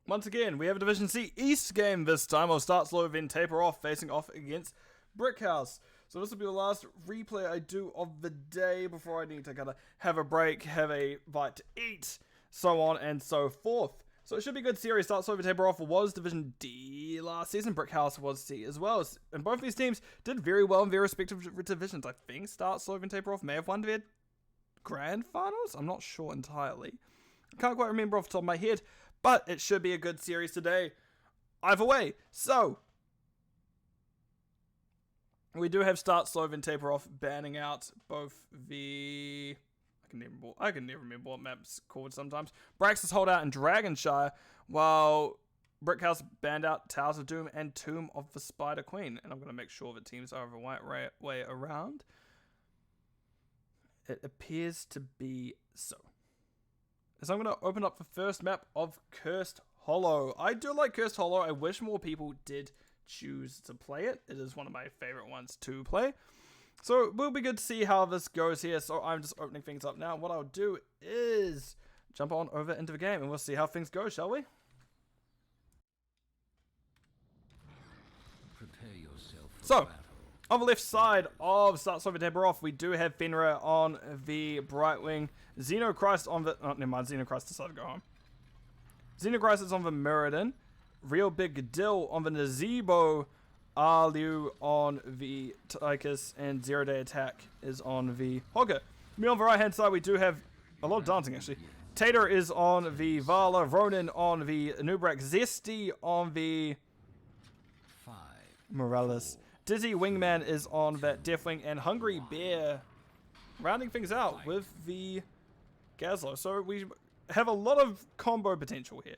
Once again, we have a Division C East game this time. I'll start slow, then taper off, facing off against Brickhouse. So this will be the last replay I do of the day before I need to kind of have a break, have a bite to eat, so on and so forth. So it should be a good series. Start slow, then taper off was Division D last season. Brickhouse was C as well. And both these teams did very well in their respective divisions. I think Start slow, then taper off may have won their grand finals. I'm not sure entirely. I can't quite remember off the top of my head. But it should be a good series today. Either way, so we do have Start slow and taper off banning out both the I can never remember what map's called sometimes. Brax's Holdout and Dragonshire, while Brickhouse banned out Towers of Doom and Tomb of the Spider Queen. And I'm gonna make sure the teams are the right way around. It appears to be so. So I'm going to open up the first map of Cursed Hollow. I do like Cursed Hollow. I wish more people did choose to play it. It is one of my favorite ones to play. So it will be good to see how this goes here. So I'm just opening things up now. What I'll do is jump on over into the game and we'll see how things go, shall we? Prepare yourself for So, battle. on the left side of Start Slow, Taper Off, we do have Fenrir on the Brightwing. Xenochrist on the... Oh, never mind. Xenochrist decided to go home. Xenochrist is on the Mirrodin. Real Big Dill on the Nazebo. Arlu on the Tychus. And Zero Day Attack is on the Hogger. Me on the right-hand side, we do have a lot of dancing, actually. Tater is on the Vala. Ronin on the Nubrak. Zesty on the... 5, Morales. Dizzy Wingman is on that Deathwing, and Hungry Bear rounding things out with the Gazlo. So we have a lot of combo potential here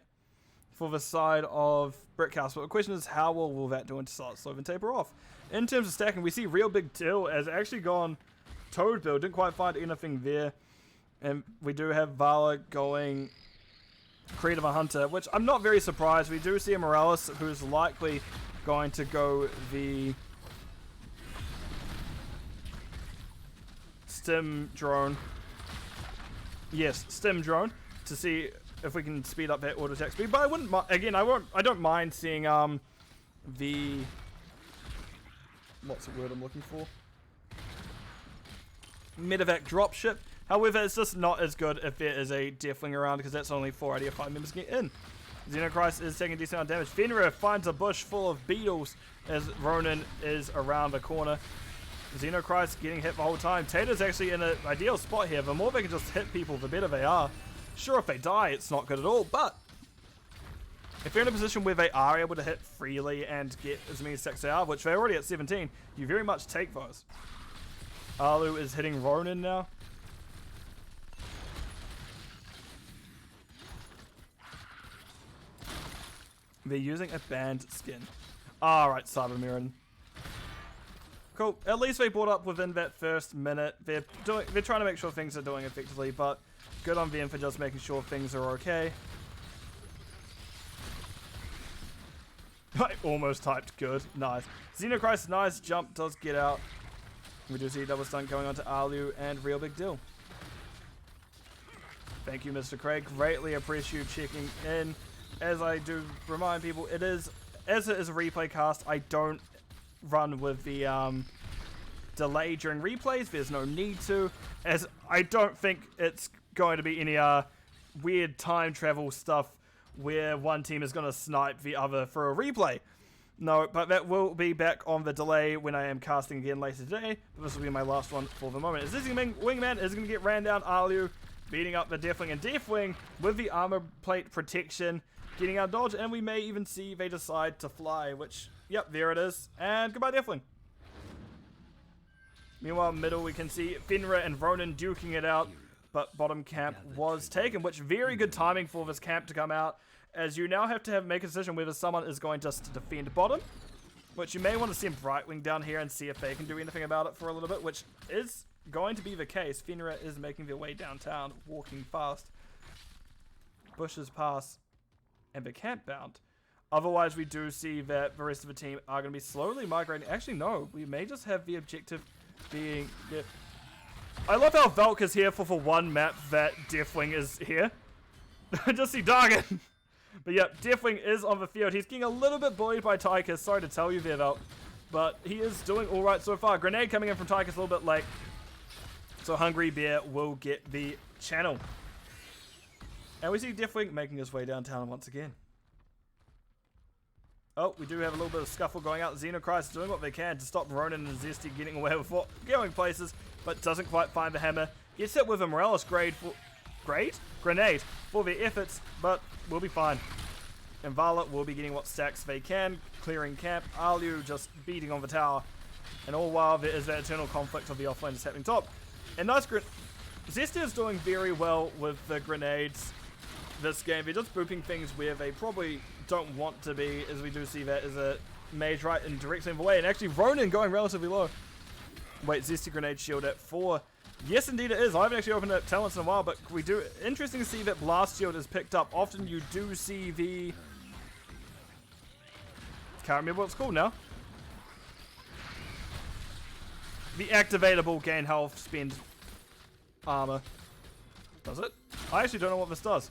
for the side of Brickhouse. But the question is, how well will that do into Start Slow and Taper Off? In terms of stacking, we see Real Big Dill has actually gone Toad build. Didn't quite find anything there. And we do have Vala going Creative Hunter, which I'm not very surprised. We do see a Morales who's likely going to go the Stim Drone. Yes, Stim Drone, to see if we can speed up that auto attack speed. But I wouldn't again, I don't mind seeing the what's the word I'm looking for? Medevac dropship. However, it's just not as good if there is a Deathwing around, because that's only 4 out of 5 members get in. Xenochrist is taking a decent amount of damage. Fenrir finds a bush full of beetles as Ronin is around the corner. Xenochrist getting hit the whole time. Tater's actually in an ideal spot here. The more they can just hit people, the better they are. Sure, if they die, it's not good at all, but if they're in a position where they are able to hit freely and get as many stacks they are, which they're already at 17, you very much take those. Arlu is hitting Ronin now. They're using a banned skin. Alright, Cyber Mirrodin. Cool. At least they brought up within that first minute. They're trying to make sure things are doing effectively, but good on them for just making sure things are okay. I almost typed good. Nice. Xenochrist, nice jump, does get out. We do see double stun going on to Arlu and Real Big Dill. Thank you, Mr. Craig. Greatly appreciate you checking in. As I do remind people, as it is a replay cast, I don't run with the delay during replays. There's no need to, as I don't think it's going to be any weird time travel stuff where one team is going to snipe the other for a replay. No, but that will be back on the delay when I am casting again later today. But this will be my last one for the moment. As Dizzy Wingman is going to get ran down. Arlu beating up the Deathwing, and Deathwing with the armor plate protection getting out dodge, and we may even see they decide to fly, which, yep, there it is. And goodbye, Deathwing. Meanwhile, middle, we can see Fenrir and Ronin duking it out, but bottom camp was taken, which very good timing for this camp to come out, as you now have to make a decision whether someone is going just to defend bottom, which you may want to send Brightwing down here and see if they can do anything about it for a little bit, which is going to be the case. Fenrir is making their way downtown, walking fast. Bushes pass, and the camp bound. Otherwise, we do see that the rest of the team are going to be slowly migrating. Actually, no, we may just have the objective being... Yeah. I love how Valk is here for one map that Deathwing is here. Just see Dargan. But yep, Deathwing is on the field. He's getting a little bit bullied by Tychus. Sorry to tell you there, though. But he is doing alright so far. Grenade coming in from Tychus a little bit late. So Hungry Bear will get the channel. And we see Deathwing making his way downtown once again. Oh, we do have a little bit of scuffle going out. Xenochrist doing what they can to stop Ronin and Zesty getting away with going places, but doesn't quite find the hammer. Gets hit with a Morales grenade for their efforts, but we'll be fine. And Vala will be getting what stacks they can, clearing camp. Alu just beating on the tower. And all while there is that eternal conflict of the offlane just happening top. And nice Zesty is doing very well with the grenades this game. They're just booping things where they probably don't want to be, as we do see that as a mage right in directly in the way. And actually Ronin going relatively low. Wait, Zesty grenade shield at 4. Yes, indeed it is. I haven't actually opened up talents in a while, but we do. Interesting to see that blast shield is picked up. Often you do see the. Can't remember what it's called now. The activatable gain health spend armor. Does it? I actually don't know what this does.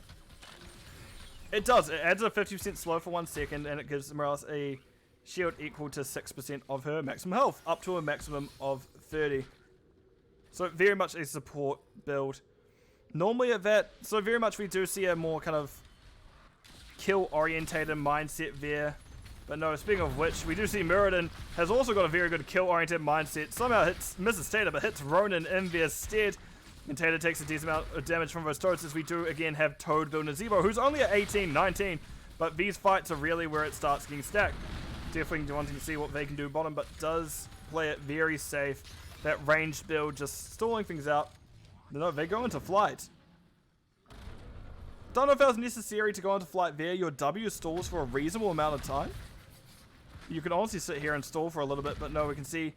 It does. It adds a 50% slow for 1 second, and it gives Morales a shield equal to 6% of her maximum health, up to a maximum of 30. So very much a support build. Normally at that, so very much we do see a more kind of kill-orientated mindset there. But no, speaking of which, we do see Muradin has also got a very good kill-oriented mindset. Somehow misses Tater, but hits Ronin in their stead. And Tater takes a decent amount of damage from those Toads, as we do again have Toad build Nazebo, who's only at 18, 19. But these fights are really where it starts getting stacked. Definitely wanting to see what they can do bottom, but does play it very safe. That ranged build just stalling things out. No, they go into flight. Don't know if that was necessary to go into flight there. Your W stalls for a reasonable amount of time. You can honestly sit here and stall for a little bit, but no, we can see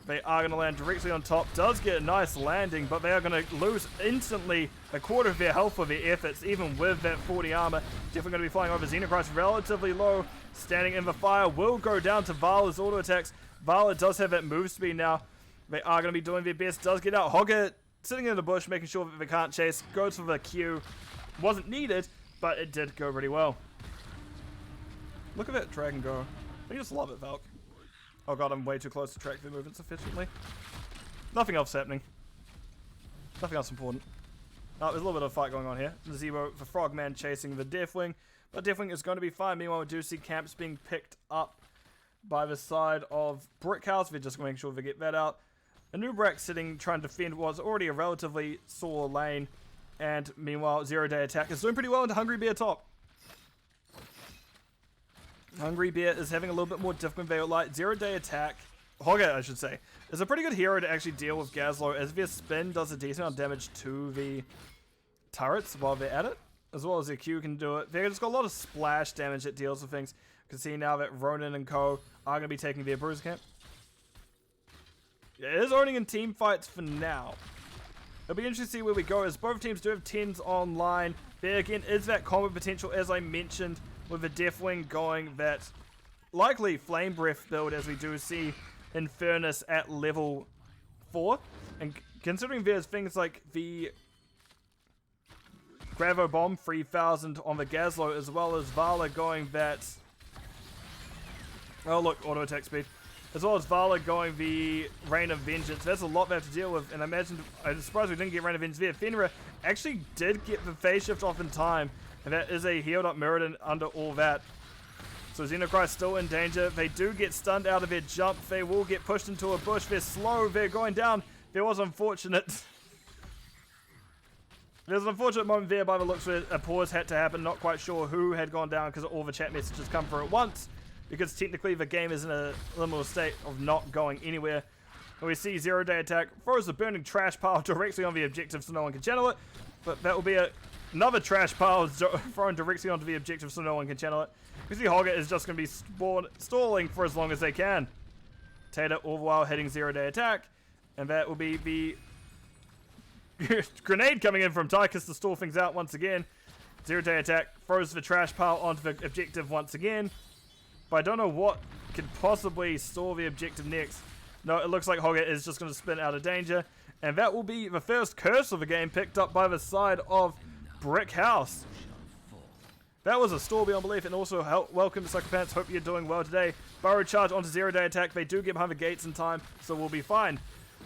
they are going to land directly on top. Does get a nice landing, but they are going to lose instantly a quarter of their health for their efforts, even with that 40 armor. Definitely going to be flying over. Xenochrist relatively low, standing in the fire, will go down to Vala's auto attacks. Vala does have that move speed now. They are going to be doing their best. Does get out. Hogger sitting in the bush, making sure that they can't chase. Goes for the Q. Wasn't needed, but it did go pretty well. Look at that dragon go. I just love it, Valk. Oh god, I'm way too close to track their movements efficiently. Nothing else happening. Nothing else important. Oh, there's a little bit of a fight going on here. Nazebo, the Frogman chasing the Deathwing. But Deathwing is going to be fine. Meanwhile, we do see camps being picked up by the side of Brickhouse. We're just making sure we get that out. Anubrak sitting, trying to defend what's already a relatively sore lane. And meanwhile, Zero Day Attack is doing pretty well into Hungry Bear top. Hungry Bear is having a little bit more difficult than they would like. Zero Day Attack, Hogger I should say, is a pretty good hero to actually deal with Gazlowe, as their spin does a decent amount of damage to the turrets while they're at it, as well as their Q can do it. They've just got a lot of splash damage that deals with things. You can see now that Ronin and Co are going to be taking their bruise camp. Yeah, it is owning in team fights for now. It'll be interesting to see where we go, as both teams do have 10s online. There again is that combo potential, as I mentioned, with the Deathwing going that likely Flame Breath build, as we do see Infernus at level 4. And considering there's things like the Gravo Bomb 3000 on the Gazlowe, as well as Vala going that... Oh look, auto attack speed. As well as Vala going the Rain of Vengeance. That's a lot they have to deal with, and I'm surprised we didn't get Rain of Vengeance there. Fenrir actually did get the phase shift off in time, and that is a healed up Muradin under all that. So Xenochrist still in danger. They do get stunned out of their jump. They will get pushed into a bush. They're slow. They're going down. There was unfortunate... There's an unfortunate moment there by the looks where a pause had to happen. Not quite sure who had gone down because all the chat messages come through at once. Because technically the game is in a liminal state of not going anywhere. And we see Zero Day Attack throws the burning trash pile directly on the objective so no one can channel it. But that will be another trash pile thrown directly onto the objective so no one can channel it. We see Hogger is just going to be stalling for as long as they can. Tater all the while hitting Zero Day Attack. And that will be the grenade coming in from Tychus to stall things out once again. Zero Day Attack throws the trash pile onto the objective once again. But I don't know what could possibly stall the objective next. No, it looks like Hogger is just going to spin out of danger. And that will be the first curse of the game picked up by the side of Brickhouse. That was a store beyond belief, and also welcome Psychopaths. Hope you're doing well today. Burrow charge onto 0-day attack. They do get behind the gates in time, so we'll be fine.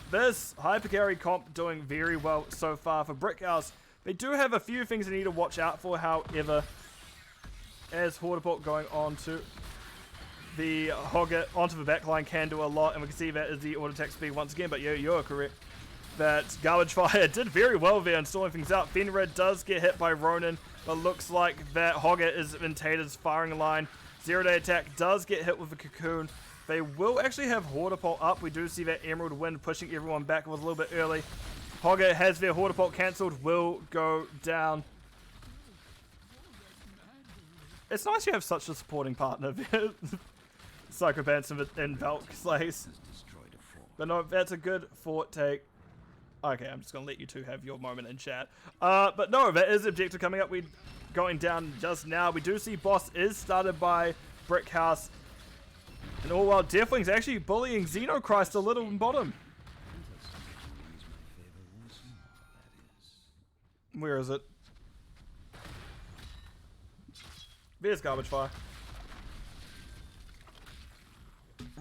This Hypercarry comp doing very well so far for Brickhouse. They do have a few things they need to watch out for, however, as Horteport going on to the Hogget onto the backline can do a lot, and we can see that is the auto attack speed once again, but you're correct. That Garbage Fire did very well there installing things out. Fenrir does get hit by Ronin, but looks like that Hogget is in Tater's firing line. 0-day attack does get hit with a Cocoon. They will actually have Hortepult up. We do see that Emerald Wind pushing everyone back. It was a little bit early. Hogget has their Hortepult cancelled, will go down. It's nice you have such a supporting partner there. Psychopaths and Valk Slays. But no, that's a good fort take. Okay, I'm just going to let you two have your moment in chat. But no, that is the objective coming up. We're going down just now. We do see boss is started by Brickhouse. And all while Deathwing's actually bullying Xenochrist a little in bottom. Where is it? There's Garbage Fire.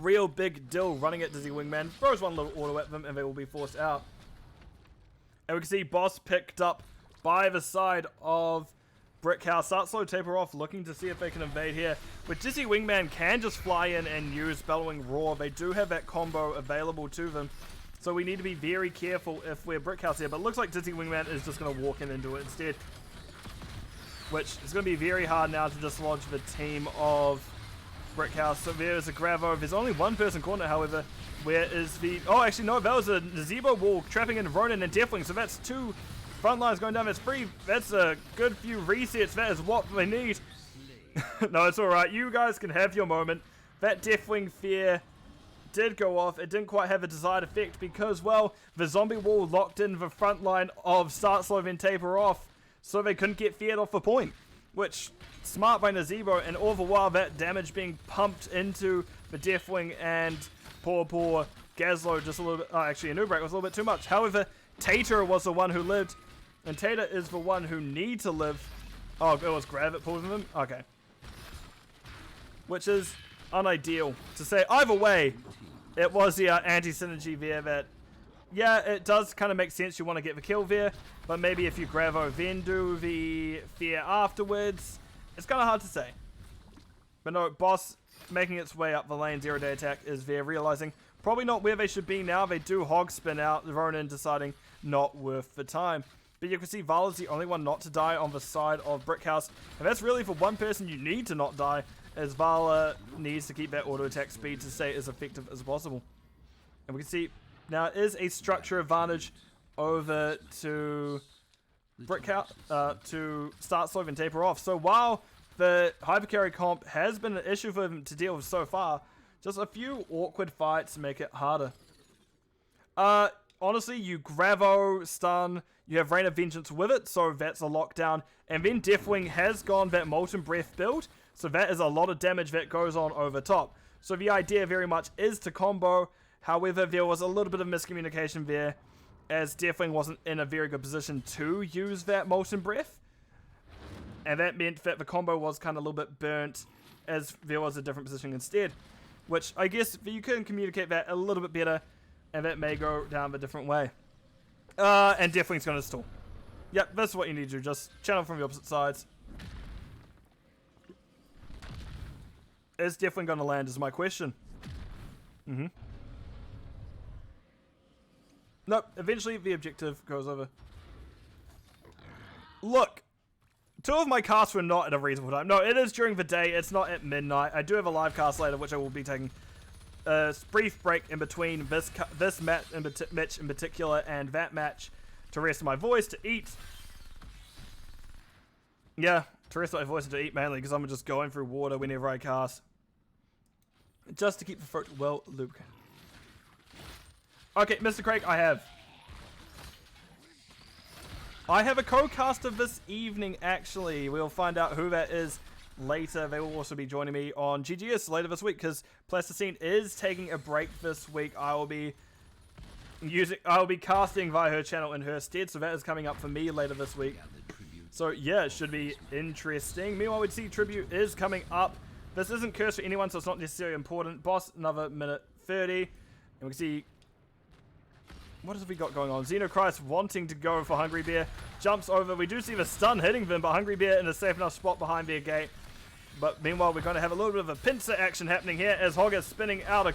Real big deal running at Dizzy Wingman. Throws one little auto at them and they will be forced out. And we can see boss picked up by the side of Brickhouse. Start slow, taper off, looking to see if they can invade here. But Dizzy Wingman can just fly in and use Bellowing Roar. They do have that combo available to them. So we need to be very careful if we're Brickhouse here. But it looks like Dizzy Wingman is just going to walk in and do it instead. Which is going to be very hard now to dislodge the team of Brickhouse. So there's a Gravo. There's only one person corner, however. Where is the... Oh, actually, no. That was a Gazebo wall trapping in Ronin and Deathwing. So that's two front lines going down. That's free. That's a good few resets. That is what they need. No, it's alright. You guys can have your moment. That Deathwing fear did go off. It didn't quite have a desired effect because, well, the zombie wall locked in the front line of start slow and taper off. So they couldn't get feared off the point. Which, smart by Nazebo. And all the while, that damage being pumped into the Deathwing and... Poor Gazlo just a little bit... Oh, actually, Anubrak was a little bit too much. However, Tater was the one who lived. And Tater is the one who needs to live. Oh, it was Grav that pulled him? Okay. Which is unideal to say. Either way, it was the anti-synergy there that... Yeah, it does kind of make sense you want to get the kill there. But maybe if you Gravo then do the fear afterwards, it's kind of hard to say. But no, boss... making its way up the lane, 0-day attack is there, realizing probably not where they should be now. They do hog spin out, Ronin deciding not worth the time. But you can see Vala's the only one not to die on the side of Brickhouse. And that's really for one person you need to not die, as Vala needs to keep that auto attack speed to stay as effective as possible. And we can see now it is a structure advantage over to Brickhouse, to start slow and taper off. So while the Hypercarry comp has been an issue for them to deal with so far, just a few awkward fights make it harder. Honestly, you Gravo, stun, you have Rain of Vengeance with it, so that's a lockdown. And then Deathwing has gone that Molten Breath build, so that is a lot of damage that goes on over top. So the idea very much is to combo, however, there was a little bit of miscommunication there, as Deathwing wasn't in a very good position to use that Molten Breath. And that meant that the combo was kind of a little bit burnt as there was a different position instead. Which I guess you can communicate that a little bit better and that may go down a different way. And Deathwing's going to stall. Yep, that's what you need to do. Just channel from the opposite sides. Is Deathwing going to land is my question. Nope, eventually the objective goes over. Look. Two of my casts were not at a reasonable time. No, it is during the day. It's not at midnight. I do have a live cast later, which I will be taking a brief break in between this match in particular and that match to rest my voice, to eat. Yeah, to rest my voice and to eat mainly because I'm just going through water whenever I cast. Just to keep the throat well lubricated. Okay, Mr. Craig, I have a co-caster this evening, actually. We'll find out who that is later. They will also be joining me on GGS later this week, because Plasticine is taking a break this week. I will be casting via her channel in her stead, so that is coming up for me later this week. So yeah, it should be interesting. Meanwhile, we'd see Tribute is coming up. This isn't cursed for anyone, so it's not necessarily important. Boss, another minute 30. And we can see... What have we got going on? Xenochrist wanting to go for Hungry Bear. Jumps over. We do see the stun hitting them, but Hungry Bear in a safe enough spot behind their gate. But meanwhile, we're going to have a little bit of a pincer action happening here as Hogger spinning out a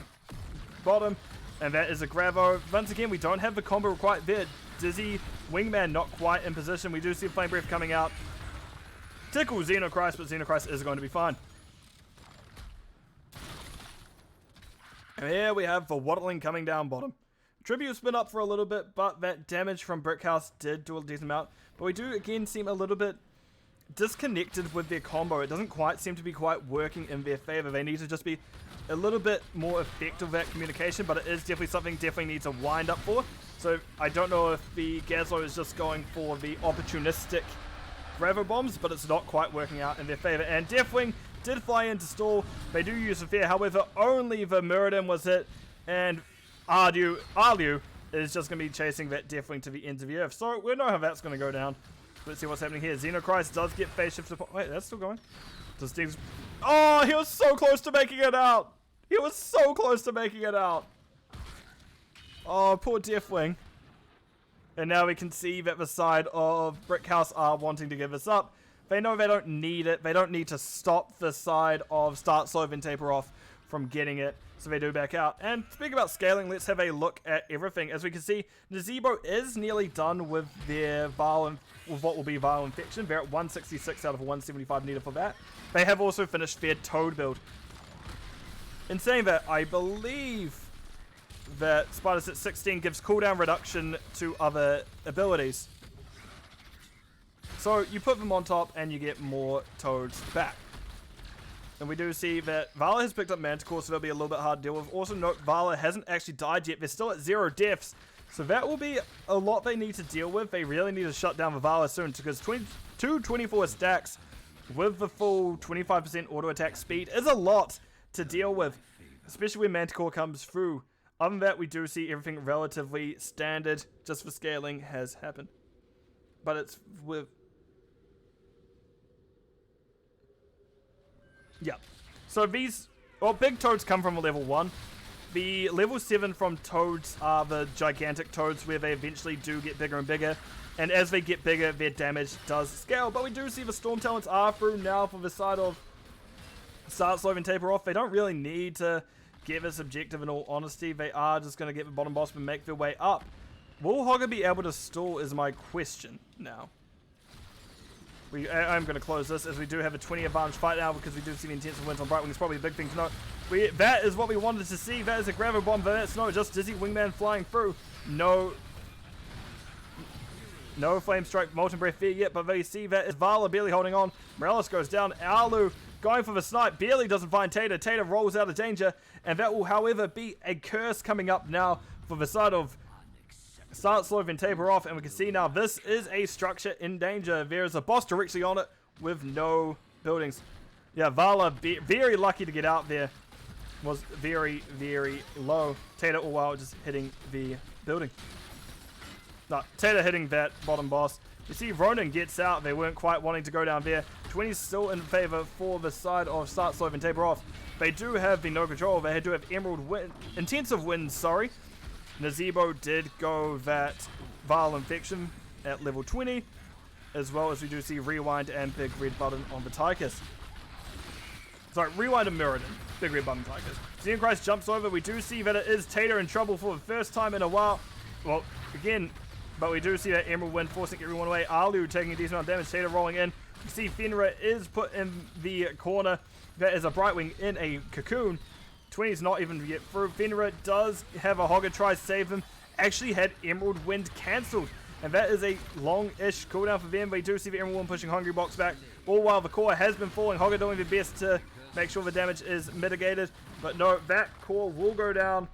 bottom. And that is a grabo. Once again, we don't have the combo quite there. Dizzy, Wingman not quite in position. We do see Flame Breath coming out. Tickle Xenochrist, but Xenochrist is going to be fine. And here we have the Waddling coming down bottom. Tribute's been up for a little bit, but that damage from Brickhouse did do a decent amount. But we do again seem a little bit disconnected with their combo. It doesn't quite seem to be quite working in their favor. They need to just be a little bit more effective at communication, but it is definitely something needs a wind up for. So I don't know if the Gazlo is just going for the opportunistic Gravel Bombs, but it's not quite working out in their favor. And Deathwing did fly in to stall. They do use a fear, however, only the Muradin was hit, and Arliu is just going to be chasing that Deathwing to the ends of the earth. So we know how that's going to go down. Let's see what's happening here. Xenochrist does get phase shift. Wait, that's still going. Oh, he was so close to making it out. He was so close to making it out. Oh, poor Deathwing. And now we can see that the side of Brickhouse are wanting to give this up. They know they don't need it. They don't need to stop the side of Start Slow then Taper Off from getting it. So they do back out. And speaking about scaling, let's have a look at everything. As we can see, Nazebo is nearly done with their with what will be Vial Infection. They're at 166 out of 175 needed for that. They have also finished their Toad build. In saying that, I believe that Spider Set 16 gives cooldown reduction to other abilities. So you put them on top and you get more Toads back. And we do see that Vala has picked up Manticore, so they'll be a little bit hard to deal with. Also note, Vala hasn't actually died yet. They're still at 0 deaths. So that will be a lot they need to deal with. They really need to shut down the Vala soon, because 24 stacks with the full 25% auto attack speed is a lot to deal with, especially when Manticore comes through. Other than that, we do see everything relatively standard, just for scaling has happened. But it's with... Yeah. So these... Well, big Toads come from a level 1. The level 7 from Toads are the gigantic Toads, where they eventually do get bigger and bigger. And as they get bigger, their damage does scale. But we do see the Storm Talents are through now for the side of Start Slow and Taper Off. They don't really need to get this objective in all honesty. They are just going to get the bottom boss and make their way up. Will Hogger be able to stall is my question now. I'm going to close this as we do have a 20 advantage fight now, because we do see the intensive wins on Brightwing. It's probably a big thing to note. That is what we wanted to see. That is a Gravel Bomb, but that's not just Dizzy Wingman flying through. No Flame Strike, Molten Breath there yet, but they see that is Vala barely holding on. Morales goes down. Alu going for the snipe, barely doesn't find Tater. Tater rolls out of danger, and that will, however, be a curse coming up now for the side of Start Slow and Taper Off, and we can see now this is a structure in danger. There is a boss directly on it with no buildings. Yeah, Vala, very lucky to get out there. Was very, very low. Tater all while just hitting the building. No, Tater hitting that bottom boss. You see Ronan gets out. They weren't quite wanting to go down there. 20 still in favor for the side of Start Slow and Taper Off. They do have the no control. They do have Emerald Wind, Intensive Winds, sorry. Nazebo did go that Vial Infection at level 20, as well as we do see Rewind and Big Red Button on the Tychus. Sorry, Rewind and Muradin. Big Red Button Tychus. Xenochrist jumps over. We do see that it is Tater in trouble for the first time in a while. Well, again, but we do see that Emerald Wind forcing everyone away. Alu taking a decent amount of damage. Tater rolling in. You see Fenrir is put in the corner. That is a Brightwing in a cocoon. 20 is not even to get through. Fenrir does have a Hogger try to save him. Actually had Emerald Wind cancelled. And that is a long-ish cooldown for them. We do see the Emerald Wind pushing Hungry Box back. All while the core has been falling. Hogger doing the best to make sure the damage is mitigated. But no, that core will go down.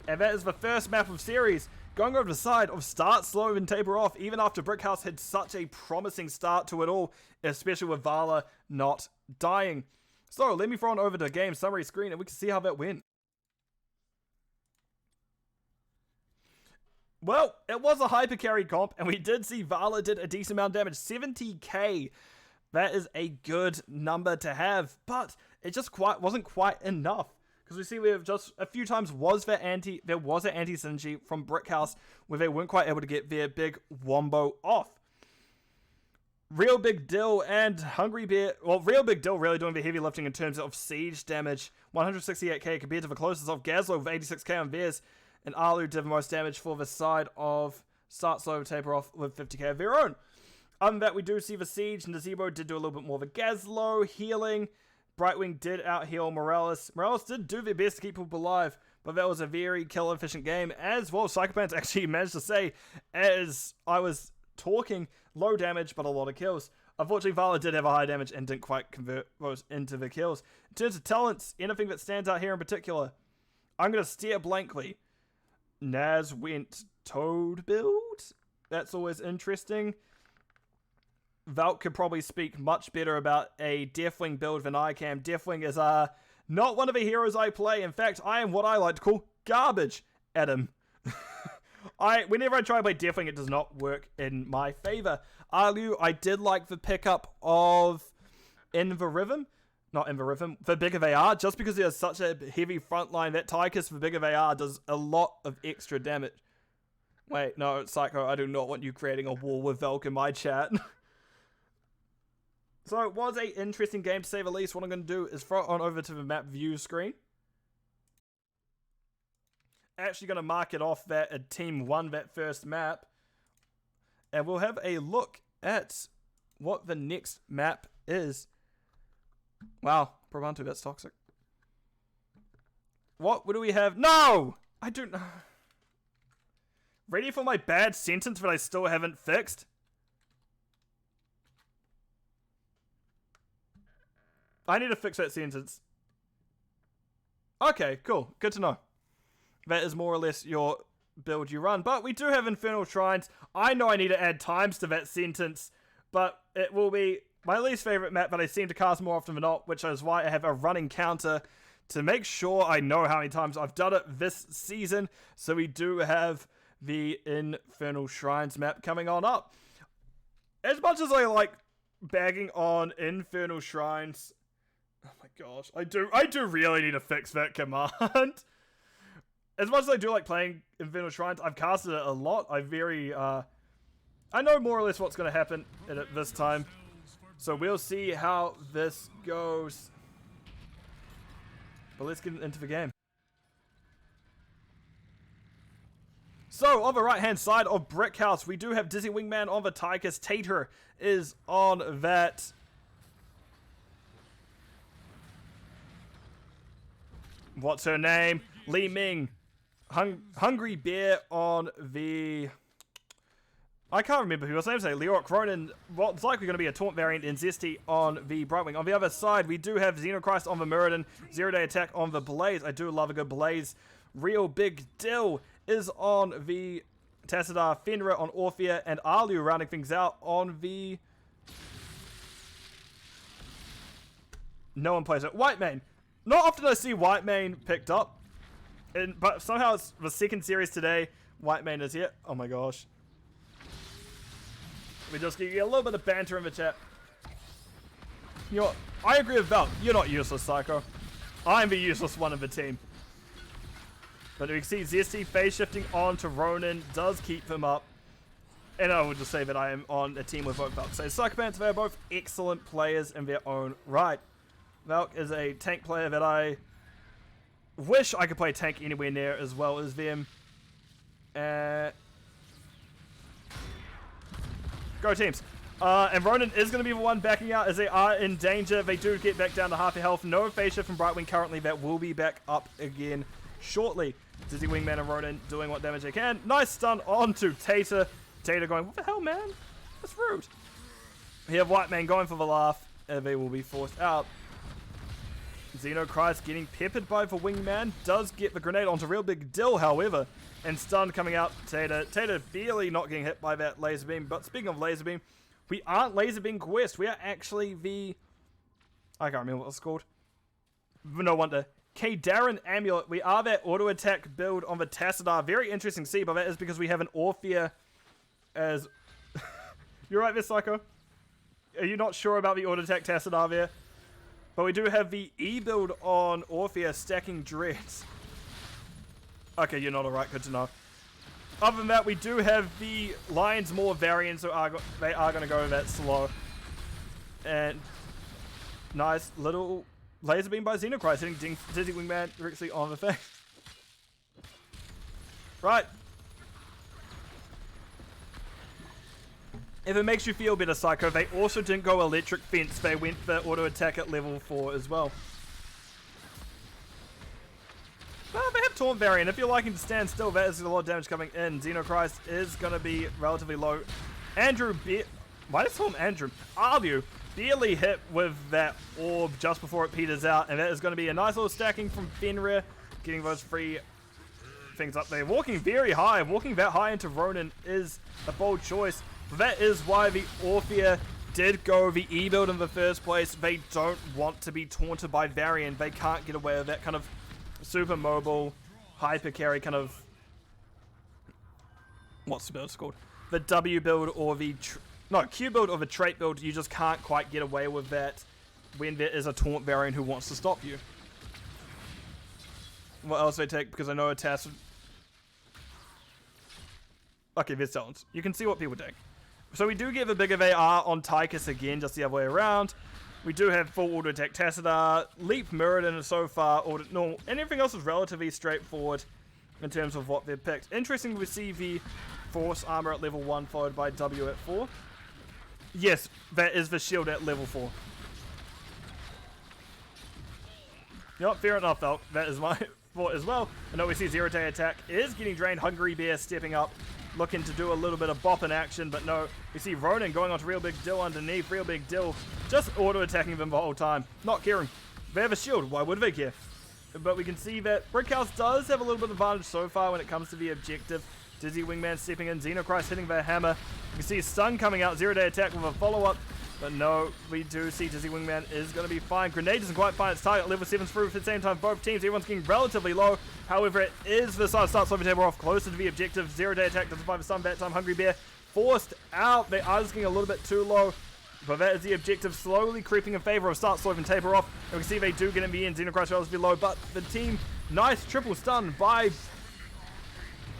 And that is the first map of series. Going over the side of Start Slow and Taper Off, even after Brickhouse had such a promising start to it all, especially with Vala not dying. So, let me throw on over to game summary screen and we can see how that went. Well, it was a hyper carry comp, and we did see Vala did a decent amount of damage, 70k. That is a good number to have, but it just wasn't quite enough. Because we see we have just a few times there was an anti-synergy from Brickhouse where they weren't quite able to get their big wombo off. Real Big Dill and Hungry Bear, well, Real Big Dill really doing the heavy lifting in terms of siege damage, 168k compared to the closest of Gazlo with 86k on theirs, and Alu did the most damage for the side of Startso Taper Off with 50k of their own. Other than that, we do see the siege, and Nazebo did do a little bit more of a Gazlo healing. Brightwing did out-heal Morales. Morales did do their best to keep people alive, but that was a very kill-efficient game, as well. Psychopants actually managed to say, as I was talking, low damage, but a lot of kills. Unfortunately, Vala did have a high damage and didn't quite convert those into the kills. In terms of talents, anything that stands out here in particular, I'm going to steer blankly. Naz went Toad build. That's always interesting. Valk could probably speak much better about a Deathwing build than I can. Deathwing is not one of the heroes I play. In fact, I am what I like to call garbage at him. Whenever I try to play Deathwing, it does not work in my favor. Alu, I did like the pickup of the bigger they are, just because he has such a heavy front line. That Tychus for bigger they are does a lot of extra damage. Wait, no, Psycho, I do not want you creating a wall with Valk in my chat. So it was an interesting game to say the least. What I'm going to do is throw it on over to the map view screen. Actually going to mark it off that a team won that first map. And we'll have a look at what the next map is. Wow, Probantu, that's toxic. What do we have? No! I don't know. Ready for my bad sentence that I still haven't fixed? I need to fix that sentence. Okay, cool. Good to know. That is more or less your build you run. But we do have Infernal Shrines. I know I need to add times to that sentence, but it will be my least favorite map that I seem to cast more often than not, which is why I have a running counter to make sure I know how many times I've done it this season. So we do have the Infernal Shrines map coming on up. As much as I like bagging on Infernal Shrines, oh my gosh, I do really need to fix that command. As much as I do like playing Infernal Shrines, I've casted it a lot. I know more or less what's going to happen in it this time. So we'll see how this goes. But let's get into the game. So, on the right-hand side of Brickhouse, we do have Dizzy Wingman on the Tychus. Tater is on that. What's her name? Li Ming. Hungry Bear on the... I can't remember who else I was saying. Leoric Ronin, well, it's likely going to be a Taunt variant in Zesty on the Brightwing. On the other side, we do have Xenochrist on the Muradin. 0-day attack on the Blaze. I do love a good Blaze. Real Big Dill is on the Tassadar. Fenrir on Orphea. And Alu rounding things out on the... No one plays it. Whitemane. Not often I see Whitemane picked up. But somehow it's the second series today. Whitemane is here. Oh my gosh. We just give you a little bit of banter in the chat. You know what? I agree with Val. You're not useless, Psycho. I'm the useless one of the team. But we can see Zesty phase shifting on to Ronin does keep him up. And I will just say that I am on a team with both Valk. So Psychopants, they're both excellent players in their own right. Valk is a tank player that I wish I could play tank anywhere near as well as them. Go teams. And Ronin is going to be the one backing out as they are in danger. They do get back down to half their health. No phase shift from Brightwing currently. That will be back up again shortly. Dizzy Wingman and Ronin doing what damage they can. Nice stun onto Tater. Tater going, what the hell, man? That's rude. We have Whitemane going for the laugh. And they will be forced out. Xenochrist getting peppered by the Wingman. Does get the grenade onto Real Big Dill, however. And stun coming out. Tater barely not getting hit by that laser beam. But speaking of laser beam, we aren't laser beam quest. We are actually the... I can't remember what it's called. No wonder. Darren Amulet. We are that auto attack build on the Tassadar. Very interesting to see, but that is because we have an Orphea as... You're right there, Psycho. Are you not sure about the auto attack Tassadar there? But we do have the E build on Orphea stacking Dreads. Okay, you're not alright, good to know. Other than that, we do have the Lions Maw variant, so they are going to go that slow. And nice little laser beam by Xenochrist hitting Dizzy Wingman directly on the face. Right. If it makes you feel better, Psycho, they also didn't go Electric Fence. They went for auto attack at level 4 as well. Well, they have Taunt variant. If you're liking to stand still, that is a lot of damage coming in. Xenochrist is going to be relatively low. Andrew, why does call him Andrew? Arbu barely hit with that orb just before it peters out, and that is going to be a nice little stacking from Fenrir, getting those free things up there. Walking very high, walking that high into Ronin is a bold choice. That is why the Orphea did go the E build in the first place. They don't want to be taunted by Varian. They can't get away with that kind of super mobile, hyper carry kind of... What's the build called? The W build or the... Q build or the trait build. You just can't quite get away with that when there is a taunt Varian who wants to stop you. What else do they take? Because I know a task... Okay, there's talents. You can see what people take. So we do give a big of AR on Tychus again, just the other way around. We do have full auto attack Tassadar, Leap Muradin so far, or normal, and everything else is relatively straightforward in terms of what they've picked. Interesting we see the Force Armor at level 1 followed by W at 4. Yes, that is the shield at level 4. Yep, fair enough though. That is my thought as well. I know we see Zero Day Attack is getting drained. Hungry Bear stepping up, looking to do a little bit of bop in action, but no. We see Ronin going on to Real Big Dill underneath. Real Big Dill just auto-attacking them the whole time. Not caring. They have a shield. Why would they care? But we can see that Brickhouse does have a little bit of advantage so far when it comes to the objective. Dizzy Wingman stepping in. Xenochrist hitting the hammer. You can see Stun coming out. Zero Day Attack with a follow-up. But no, we do see Dizzy Wingman is going to be fine. Grenade doesn't quite find its target. Level 7's through at the same time. Both teams, everyone's getting relatively low. However, it is the side start slowing table off closer to the objective. Zero Day Attack doesn't find the stun that time. Hungry Bear forced out. They are just getting a little bit too low. But that is the objective, slowly creeping in favor of start slow and taper off. And we can see they do get in the end. Xenochrist relatively low. But the team, nice triple stun by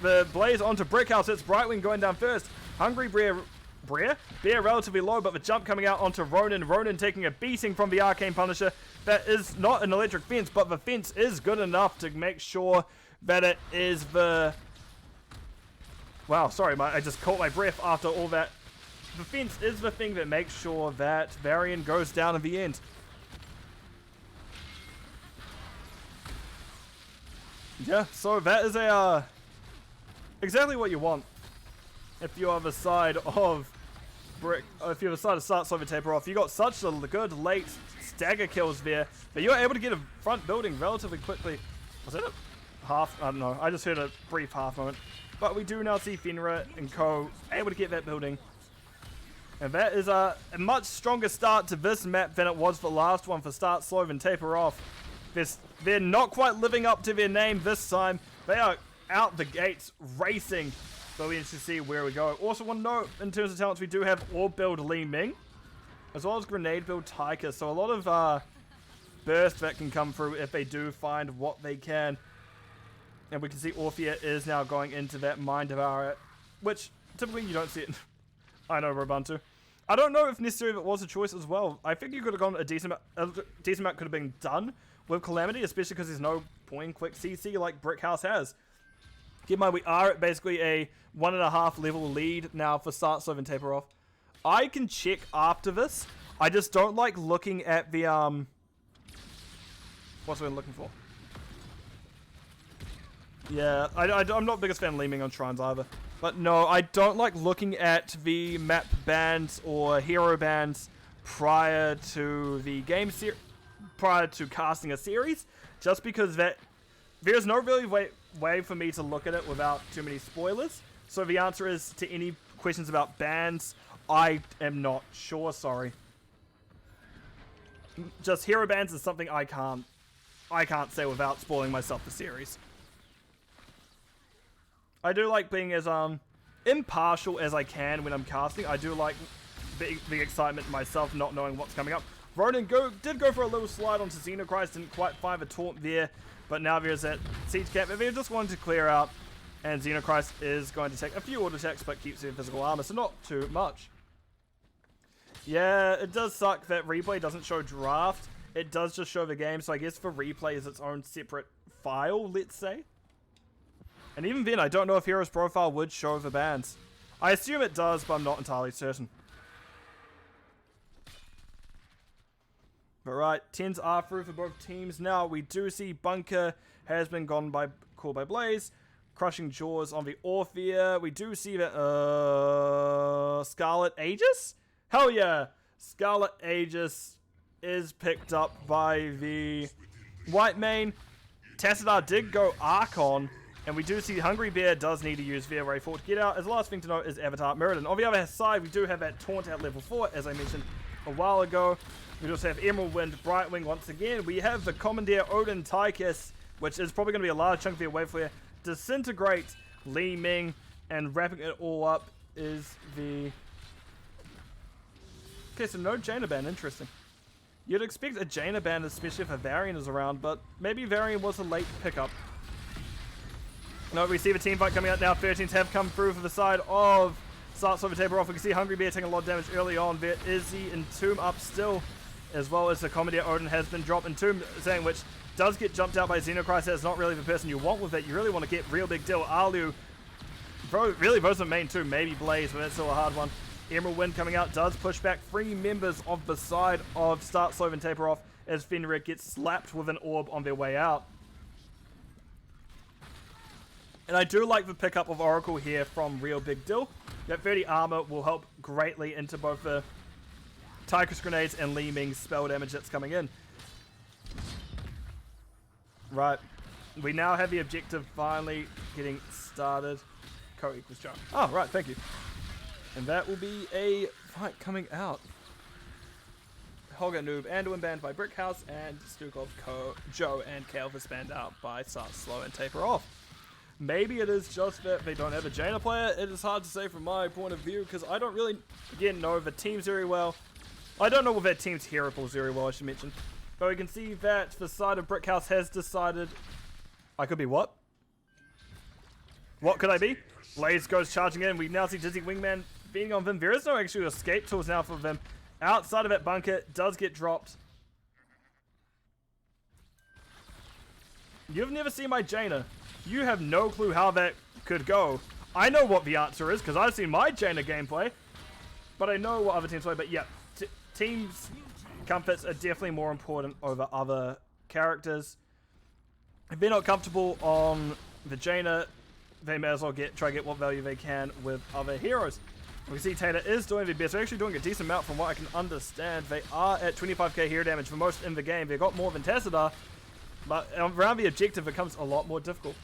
the Blaze onto Brickhouse. It's Brightwing going down first. Hungry Bear relatively low, but the jump coming out onto Ronin. Ronin taking a beating from the Arcane Punisher. That is not an electric fence, but the fence is good enough to make sure that it is the... Wow, sorry, I just caught my breath after all that. The fence is the thing that makes sure that Varian goes down in the end. Yeah, so that is a exactly what you want. If you are the side of if you're the side of start slow taper off, you got such a good late stagger kills there that you're able to get a front building relatively quickly. Was it a half? I don't know. I just heard a brief half moment. But we do now see Fenrir and co able to get that building. And that is a much stronger start to this map than it was the last one for start slow and taper off. They're not quite living up to their name this time. They are out the gates racing. So we need to see where we go. Also want to note, in terms of talents, we do have Orb build Li Ming, as well as Grenade build Tychus. So a lot of burst that can come through if they do find what they can. And we can see Orphea is now going into that Mind Devourer, which typically you don't see it. I know, Robuntu. I don't know if necessarily it was a choice as well. I think you could have gone a decent amount could have been done with Calamity, especially because there's no point quick CC like Brickhouse has. Keep in mind, we are at basically a 1.5 level lead now for start slow and taper off. I can check after this. I just don't like looking at the what's we're looking for. Yeah, I'm not the biggest fan of Li Ming on shrines either. But no, I don't like looking at the map bans or hero bans prior to the game prior to casting a series, just because there's no really way for me to look at it without too many spoilers. So the answer is, to any questions about bans, I am not sure, sorry. Just hero bans is something I can't I can't say without spoiling myself the series. I do like being as impartial as I can when I'm casting. I do like the excitement myself, not knowing what's coming up. Ronan did go for a little slide onto Xenochrist, didn't quite find a taunt there, but now there's that siege cap. If they just wanted to clear out, and Xenochrist is going to take a few auto attacks, but keeps their physical armor, so not too much. Yeah, it does suck that replay doesn't show draft. It does just show the game, so I guess for replay is its own separate file, let's say. And even then, I don't know if Hero's profile would show the bans. I assume it does, but I'm not entirely certain. But right, 10s are through for both teams now. We do see Bunker has been called by Blaze. Crushing Jaws on the Orphea. We do see that, Scarlet Aegis? Hell yeah! Scarlet Aegis is picked up by the White Mane. Tassadar did go Archon, and we do see Hungry Bear does need to use Via Ray 4 to get out. As the last thing to note is Avatar Mirrodin. On the other side, we do have that taunt at level 4, as I mentioned a while ago. We also have Emerald Wind, Brightwing once again. We have the Commandeer Odin Tychus, which is probably going to be a large chunk of their wave flare. Disintegrate, Li Ming, and wrapping it all up is the... Okay, so no Jaina ban, interesting. You'd expect a Jaina ban, especially if a Varian is around, but maybe Varian was a late pickup. No, we see the team fight coming out now. 13s have come through for the side of Starts over taper off. We can see Hungry Bear taking a lot of damage early on. There is the Entomb up still, as well as the Commandeer Odin has been dropped. Entomb, saying which does get jumped out by Xenochrist. That's not really the person you want with it. You really want to get real big deal. Alu, really both the main two, maybe Blaze, but that's still a hard one. Emerald Wind coming out does push back 3 members of the side of Start Slow and Taper Off as Fenrir gets slapped with an orb on their way out. And I do like the pickup of Oracle here from Real Big Deal. That 30 armor will help greatly into both the Tychus grenades and Li Ming's spell damage that's coming in. Right. We now have the objective finally getting started. Co equals jump. Oh, right. Thank you. And that will be a fight coming out. Holger Noob Anduin banned by Brickhouse, and Stukov, Joe, and Calvis banned out by Start Slow and Taper Off. Maybe it is just that they don't have a Jaina player. It is hard to say from my point of view, because I don't really, again, know the teams very well. I don't know their team's hero pools very well, I should mention. But we can see that the side of Brickhouse has decided... I could be what? What could I be? Blaze goes charging in. We now see Dizzy Wingman being on Vim. There is no actual escape tools now for Vim. Outside of that bunker, does get dropped. You've never seen my Jaina. You have no clue how that could go. I know what the answer is, because I've seen my Jaina gameplay. But I know what other teams play. But yeah, teams' comforts are definitely more important over other characters. If they're not comfortable on the Jaina, they may as well try to get what value they can with other heroes. We see Taylor is doing the best. They're actually doing a decent amount from what I can understand. They are at 25k hero damage for most in the game. They've got more than Tassadar, but around the objective it becomes a lot more difficult.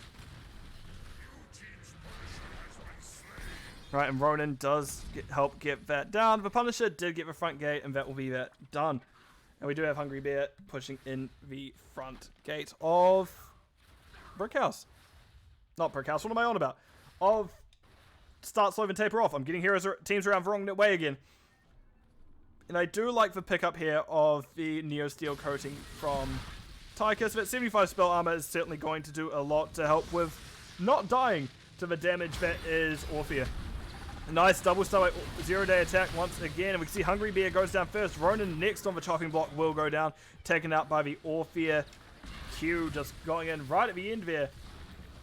Right, and Ronan does help get that down. The Punisher did get the front gate, and that will be that done. And we do have Hungry Bear pushing in the front gate of Brickhouse. Not Brickhouse, what am I on about? Of Start Slow and Taper Off. I'm getting teams around the wrong way again. And I do like the pickup here of the Neo Steel coating from Tychus, but 75 spell armor is certainly going to do a lot to help with not dying to the damage that is Orphea. A nice double stomach 0-day attack once again, and we can see Hungry Bear goes down first. Ronan next on the chopping block will go down, taken out by the Orphea. Q just going in right at the end there.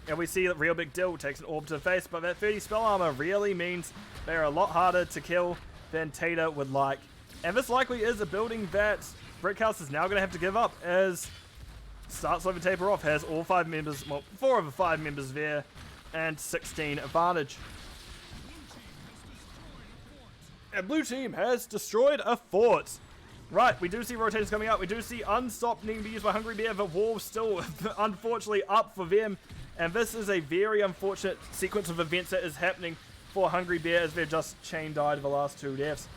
And we see that Real Big Deal takes an orb to the face, but that 30 spell armor really means they're a lot harder to kill than Tater would like. And this likely is a building that Brickhouse is now going to have to give up, as Starts Over Taper Off has all 5 members, well, 4 of the 5 members there, and 16 advantage. And blue team has destroyed a fort. Right, we do see rotations coming out. We do see Unstopped needing to be used by Hungry Bear. The wall still, unfortunately, up for them. And this is a very unfortunate sequence of events that is happening for Hungry Bear, as they've just chain died the last 2 deaths.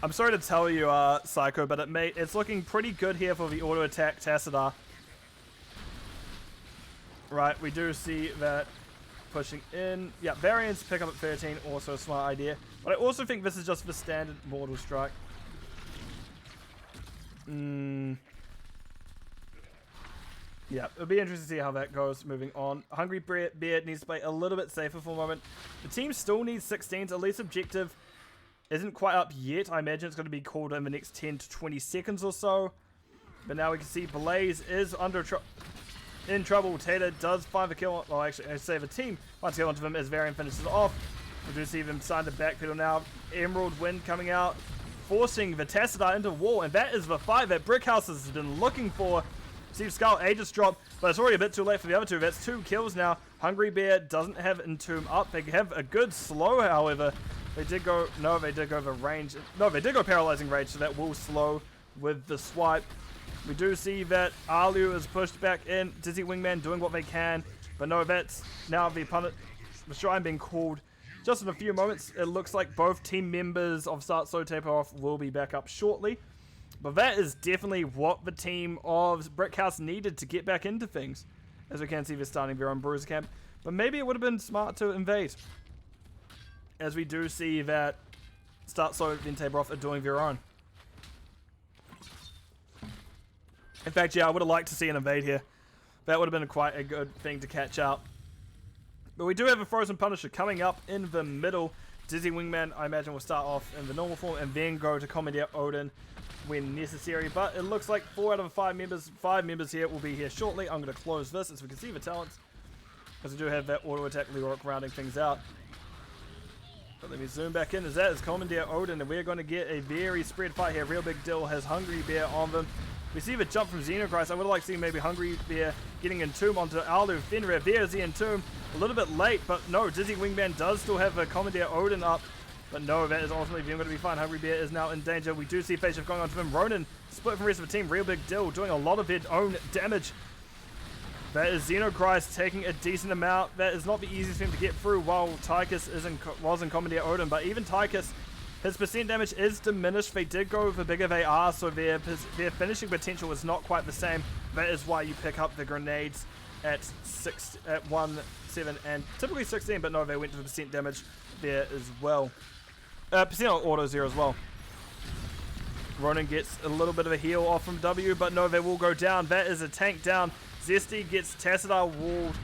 I'm sorry to tell you, Psycho, but it's looking pretty good here for the auto attack Tassadar. Right, we do see that pushing in. Yeah, variants pick up at 13, also a smart idea. But I also think this is just the standard Mortal Strike. Yeah, it'll be interesting to see how that goes moving on. Hungry Bear needs to play a little bit safer for a moment. The team still needs 16s. At least objective isn't quite up yet. I imagine it's going to be called in the next 10 to 20 seconds or so. But now we can see Blaze is in trouble. Taylor does find the kill. Well, actually, I say the team finds a kill onto him as Varian finishes off. We do see them starting to backpedal now. Emerald Wind coming out, forcing the Tassadar into wall. And that is the fight that Brickhouse has been looking for. Steve Skull, Aegis drop, but it's already a bit too late for the other two. That's 2 kills now. Hungry Bear doesn't have Entomb up. They have a good slow, however. They did go, no, they did go over range. No, they did go paralyzing rage, so that will slow with the swipe. We do see that Alu is pushed back in. Dizzy Wingman doing what they can, but no, that's now the shrine being called. Just in a few moments, it looks like both team members of Start Slow Taper Off will be back up shortly. But that is definitely what the team of Brickhouse needed to get back into things. As we can see, they're starting their own Bruiser camp. But maybe it would have been smart to invade. As we do see that Start Slow then Taper Off are doing their own. In fact, yeah, I would have liked to see an invade here. That would have been quite a good thing to catch out. But we do have a Frozen Punisher coming up in the middle. Dizzy Wingman, I imagine, will start off in the normal form and then go to Commandeer Odin when necessary. But it looks like 4 out of 5 members here will be here shortly. I'm going to close this as we can see the talents, because we do have that auto attack Leoric rounding things out. But let me zoom back in as that is Commandeer Odin, and we're going to get a very spread fight here. Real Big Deal has Hungry Bear on them. We see the jump from Xenochrist. I would have liked to see maybe Hungry Bear getting Entomb onto Alu. Fenrir. There's the Entomb. A little bit late, but no, Dizzy Wingman does still have a Commandeer Odin up. But no, that is ultimately going to be fine. Hungry Bear is now in danger. We do see Phase Shift going on to him. Ronan split from the rest of the team. Real Big Deal doing a lot of their own damage. That is Xenochrist taking a decent amount. That is not the easiest thing to get through while Tychus was in Commandeer Odin. But even Tychus, his percent damage is diminished. They did go for bigger they are, so their finishing potential is not quite the same. That is why you pick up the grenades at 1, 7, and typically 16, but no, they went to the percent damage there as well. Percent on autos there as well. Ronan gets a little bit of a heal off from W, but no, they will go down. That is a tank down. Zesty gets Tassadar walled.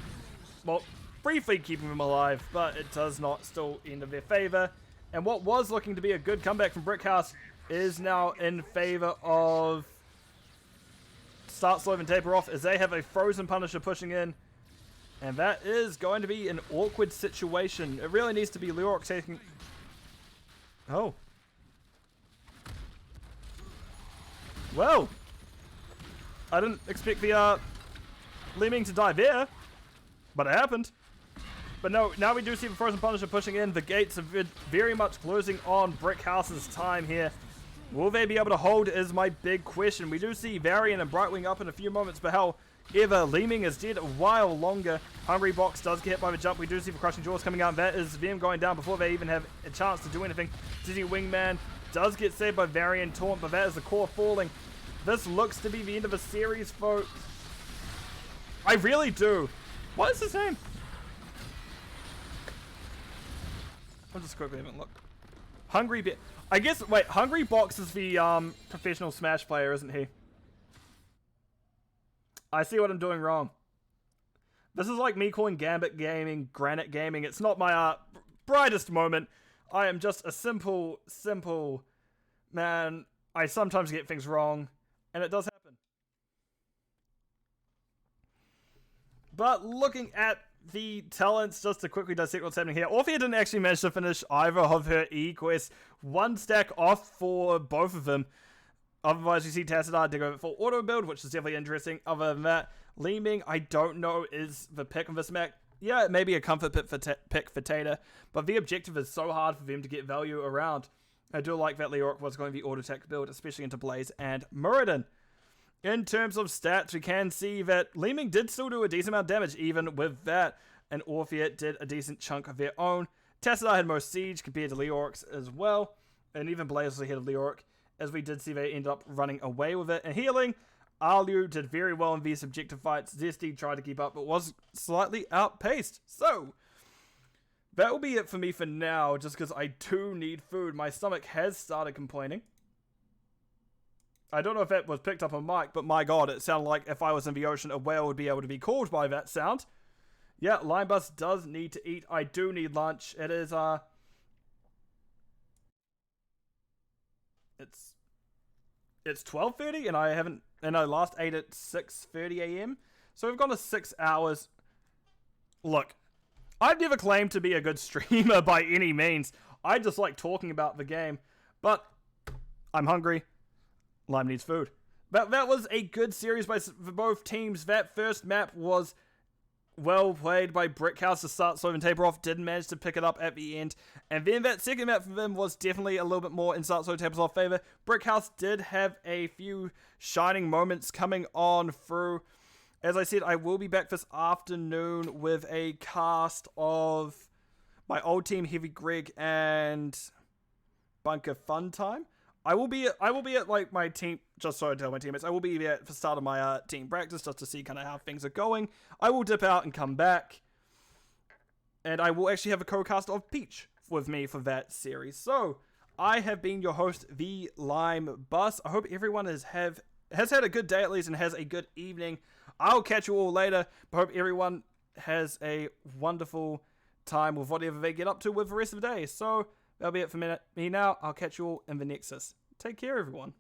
Well, briefly keeping them alive, but it does not still end in their favor. And what was looking to be a good comeback from Brickhouse is now in favor of Start Slow and Taper Off, as they have a Frozen Punisher pushing in. And that is going to be an awkward situation. It really needs to be Leoric taking... Oh. Well. I didn't expect the Lemming to die there, but it happened. But no, now we do see the Frozen Punisher pushing in. The gates are very much closing on Brickhouse's time here. Will they be able to hold is my big question. We do see Varian and Brightwing up in a few moments, but however, Lemming is dead a while longer. Hungry Box does get hit by the jump. We do see the Crushing Jaws coming out. That is them going down before they even have a chance to do anything. Dizzy Wingman does get saved by Varian Taunt, but that is the core falling. This looks to be the end of a series, folks. I really do. What is his name? I'll just quickly have a look. Hungry Bear. I guess, wait, Hungry Box is the professional Smash player, isn't he? I see what I'm doing wrong. This is like me calling Gambit Gaming Granite Gaming. It's not my brightest moment. I am just a simple man. I sometimes get things wrong, and it does happen. But looking at the talents, just to quickly dissect what's happening here. Orphea didn't actually manage to finish either of her E-quests. 1 stack off for both of them. Otherwise, you see Tassadar to go for auto build, which is definitely interesting. Other than that, Lemming, I don't know, is the pick of this mech. Yeah, it may be a comfort pick for Tater, but the objective is so hard for them to get value around. I do like that Leoric was going to be auto attack build, especially into Blaze and Muradin. In terms of stats, we can see that Lemming did still do a decent amount of damage, even with that, and Orphea did a decent chunk of their own. Tassadar had most siege compared to Leoric's as well. and even Blaze was ahead of Leoric, as we did see they ended up running away with it. And healing, Arlu did very well in these objective fights. Zesty tried to keep up, but was slightly outpaced. So, that will be it for me for now, just because I do need food. My stomach has started complaining. I don't know if that was picked up on mic, but my god, it sounded like if I was in the ocean, a whale would be able to be called by that sound. Yeah, Linebus does need to eat. I do need lunch. It is, It's 12:30, and I last ate at 6:30 a.m. So we've gone to 6 hours. Look, I've never claimed to be a good streamer by any means. I just like talking about the game. But I'm hungry. Lime needs food. That was a good series for both teams. That first map was well played by Brickhouse to start slow and taper off. Didn't manage to pick it up at the end. And then that second map for them was definitely a little bit more in start slow tapers off favor. Brickhouse did have a few shining moments coming on through. As I said, I will be back this afternoon with a cast of my old team, Heavy Greg and Bunker Fun Time. I will be at like my team, just so I tell my teammates, I will be at the start of my team practice just to see kind of how things are going. I will dip out and come back. And I will actually have a co-cast of Peach with me for that series. So, I have been your host, The Lime Bus. I hope everyone has had a good day at least and has a good evening. I'll catch you all later. I hope everyone has a wonderful time with whatever they get up to with the rest of the day. So, that'll be it for me now. I'll catch you all in the Nexus. Take care, everyone.